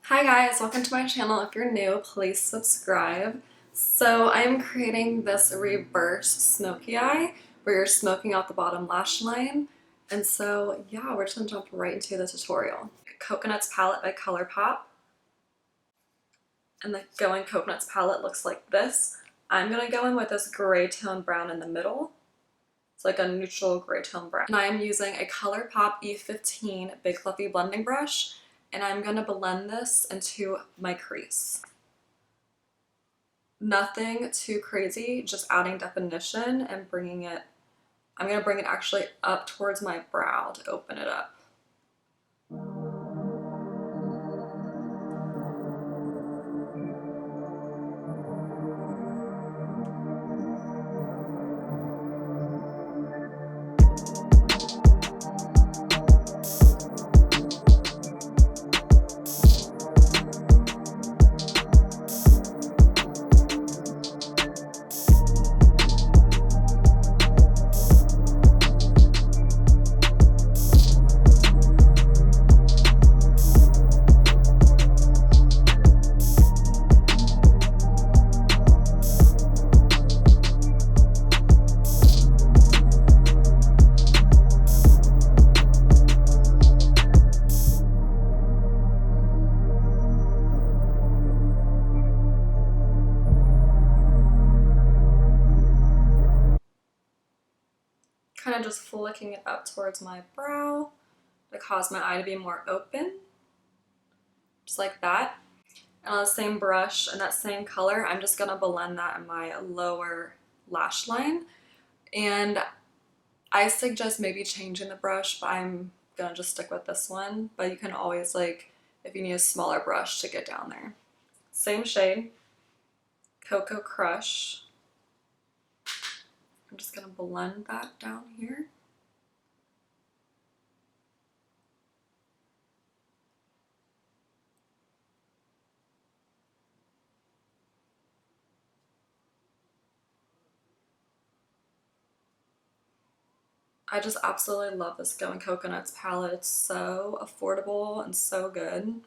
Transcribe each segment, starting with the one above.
Hi guys, welcome to my channel. If you're new, please subscribe. So I'm creating this reverse smoky eye where you're smoking out the bottom lash line. And so yeah, we're just gonna jump right into the tutorial. Coconuts palette by Colourpop. And the Going Coconuts palette looks like this. I'm gonna go in with this gray tone brown in the middle. It's like a neutral gray tone brown. And I am using a Colourpop E15 Big Fluffy Blending Brush. And I'm going to blend this into my crease. Nothing too crazy, just adding definition and bringing it, I'm going to bring it actually up towards my brow to open it up. Kind of just flicking it up towards my brow to cause my eye to be more open, just like that. And on the same brush and that same color, I'm just gonna blend that in my lower lash line. And I suggest maybe changing the brush, but I'm gonna just stick with this one. But you can always, like, if you need a smaller brush to get down there. Same shade, Cocoa Crush. I'm just gonna blend that down here. I just absolutely love this Going Coconuts palette. It's so affordable and so good.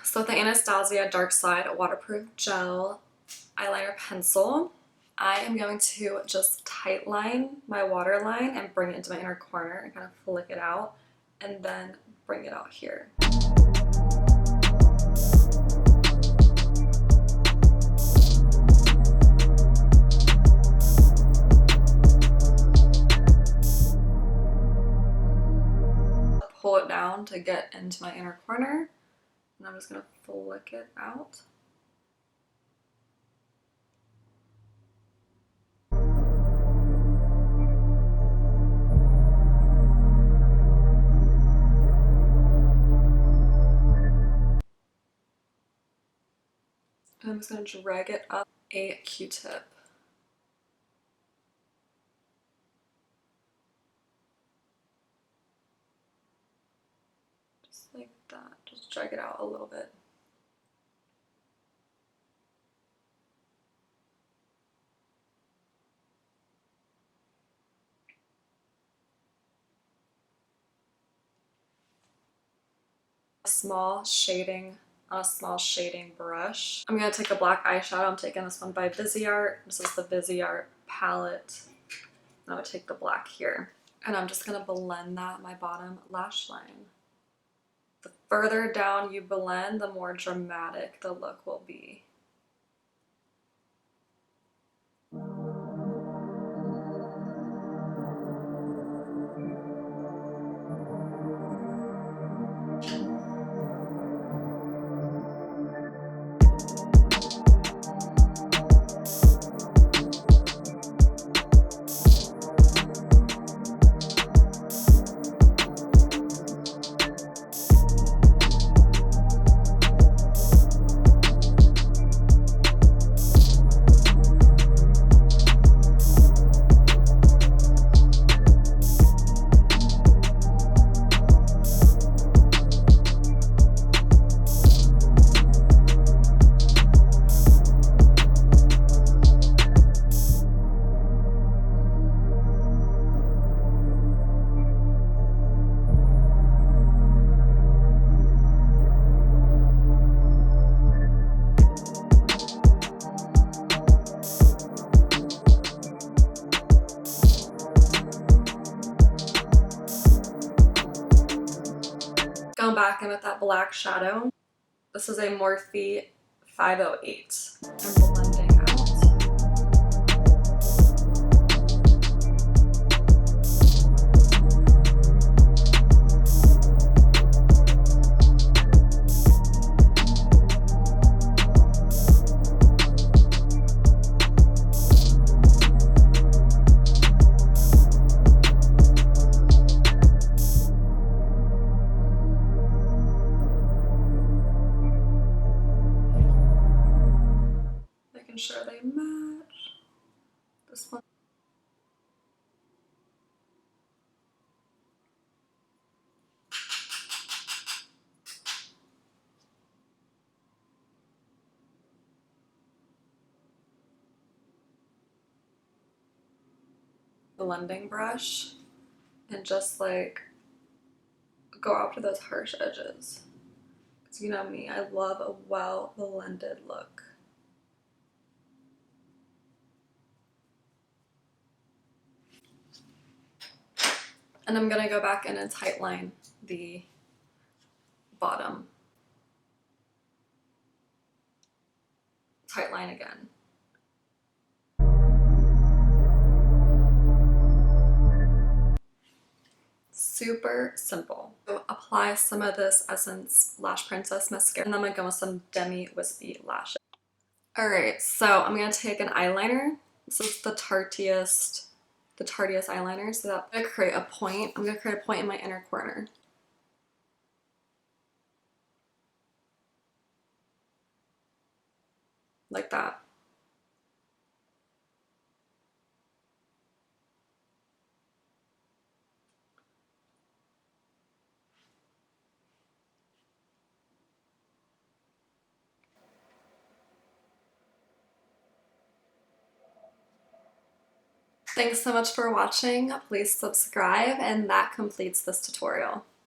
So with the Anastsia Dark Side Waterproof Gel Eyeliner Pencil, I am going to just tightline my waterline and bring it into my inner corner and kind of flick it out and then bring it out here. Pull it down to get into my inner corner. And I'm just going to flick it out. And I'm just going to drag it up a Q-tip. Like that, just drag it out a little bit. A small shading brush. I'm gonna take a black eyeshadow. I'm taking this one by Viseart. This is the Viseart palette. I'm gonna take the black here. And I'm just gonna blend that in my bottom lash line. The further down you blend, the more dramatic the look will be. back in with that black shadow. This is a Morphe 508. I'm blending out. Making sure they match. This one. Blending brush and just like go after those harsh edges. Because you know me, I love a well blended look. And I'm gonna go back in and tightline the bottom. Tightline again. Super simple. So apply some of this Essence Lash Princess mascara, and then I'm gonna go with some Demi Wispie lashes. Alright, so I'm gonna take an eyeliner. This is the tartiest eyeliner. So that I'm gonna create a point. I'm gonna create a point in my inner corner. Like that. Thanks so much for watching. Please subscribe, and that completes this tutorial.